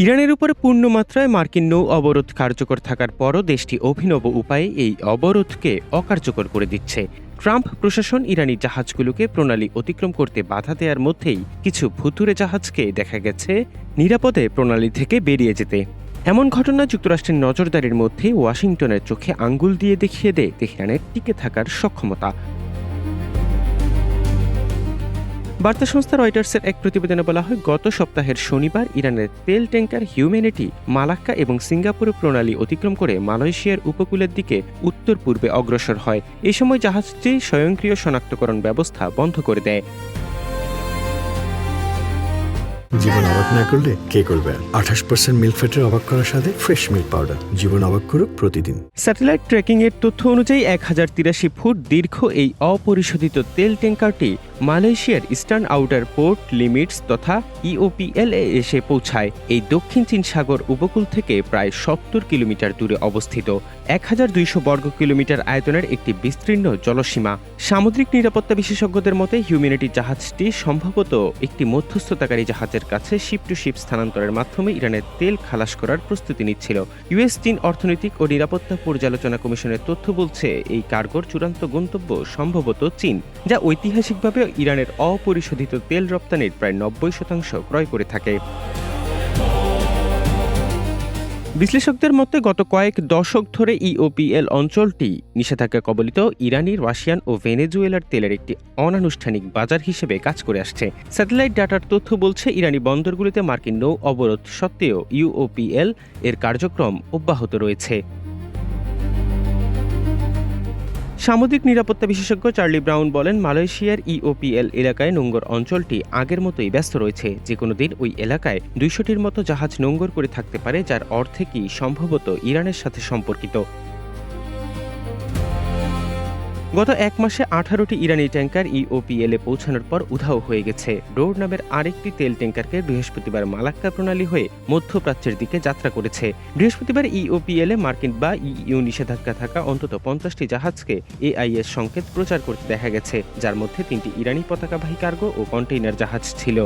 ইরানের উপরে পূর্ণমাত্রায় মার্কিন নৌ অবরোধ কার্যকর থাকার পরও দেশটি অভিনব উপায়ে এই অবরোধকে অকার্যকর করে দিচ্ছে। ট্রাম্প প্রশাসন ইরানি জাহাজগুলোকে প্রণালী অতিক্রম করতে বাধা দেওয়ার মধ্যেই কিছু ভুতুড়ে জাহাজকে দেখা গেছে নিরাপদে প্রণালী থেকে বেরিয়ে যেতে। এমন ঘটনা যুক্তরাষ্ট্রের নজরদারির মধ্যে ওয়াশিংটনের চোখে আঙ্গুল দিয়ে দেখিয়ে দেয় তেহরানের টিকে থাকার সক্ষমতা। বার্তা সংস্থা রয়টার্সের এক প্রতিবেদনে বলা হয়, গত সপ্তাহের শনিবার ইরানের তেল ট্যাঙ্কার হিউম্যানিটি মালাক্কা এবং সিঙ্গাপুর প্রণালী অতিক্রম করে মালয়েশিয়ার উপকূলের দিকে উত্তর পূর্বে অগ্রসর হয়। এ সময় জাহাজটি স্বয়ংক্রিয় শনাক্তকরণ ব্যবস্থা বন্ধ করে দেয়। জীবন অবাক না করলে কে করবে? 28% মিল্ক ফ্যাটের অবাক করার সাথে ফ্রেশ মিল্ক পাউডার। জীবন অবাক করুক প্রতিদিন। স্যাটেলাইট ট্র্যাকিং এর তথ্য অনুযায়ী 1083 ফুট দীর্ঘ এই অপরিশোধিত তেল ট্যাঙ্কারটি মালয়েশিয়ার ইস্টার্ন আউটার পোর্ট লিমিটস তথা ইওপিএল এ এসে পৌঁছায়। এই দক্ষিণ চীন সাগর উপকূল থেকে প্রায় 70 কিলোমিটার দূরে অবস্থিত 1200 বর্গ কিলোমিটার আয়তনের একটি বিস্তীর্ণ জলসীমা। সামুদ্রিক নিরাপত্তা বিশেষজ্ঞদের মতে হিউম্যানিটি জাহাজটি সম্ভবত একটি মধ্যস্থতাকারী জাহাজের কাছে শিপ টু শিপ স্থানান্তরের মাধ্যমে ইরানের তেল খালাস করার প্রস্তুতি নিচ্ছিল। ইউএস চীন অর্থনৈতিক ও নিরাপত্তা পর্যালোচনা কমিশনের তথ্য বলছে, এই কার্গোর চূড়ান্ত গন্তব্য সম্ভবত চীন, যা ঐতিহাসিকভাবে ইরানের অপরিশোধিত তেল রপ্তানির প্রায় 90% ক্রয় করে থাকে। বিশ্লেষকদের মতে গত কয়েক দশক ধরে ইওপিএল অঞ্চলটি নিষেধাজ্ঞা কবলিত ইরানি, রাশিয়ান ও ভেনেজুয়েলার তেলের একটি অনানুষ্ঠানিক বাজার হিসেবে কাজ করে আসছে। স্যাটেলাইট ডাটার তথ্য বলছে, ইরানি বন্দরগুলিতে মার্কিন নৌ অবরোধ সত্ত্বেও ইউওপিএল এর কার্যক্রম অব্যাহত রয়েছে। সামুদ্রিক নিরাপত্তা বিশেষজ্ঞ চার্লি ব্রাউন বলেন, মালয়েশিয়ার ইওপিএল এলাকায় নোঙ্গর অঞ্চলটি আগের মতোই ব্যস্ত রয়েছে। যে কোনো দিন ওই এলাকায় 200টির মতো জাহাজ নোঙ্গর করে থাকতে পারে, যার অর্ধেকই সম্ভবত ইরানের সাথে সম্পর্কিত। গত এক মাসে 18টি ইরানি ট্যাঙ্কার ইওপিএল এ পৌঁছানোর পর উধাও হয়ে গেছে। ডোর নামের আরেকটি তেল ট্যাঙ্কারকে বৃহস্পতিবার মালাক্কা প্রণালী হয়ে মধ্যপ্রাচ্যের দিকে যাত্রা করেছে। বৃহস্পতিবার ইওপিএল এ মার্কিন বা ইইউ নিষেধাজ্ঞা থাকা অন্তত 50টি জাহাজকে এআইএস সংকেত প্রচার করতে দেখা গেছে, যার মধ্যে 3টি ইরানি পতাকাবাহী কার্গো ও কন্টেইনার জাহাজ ছিল।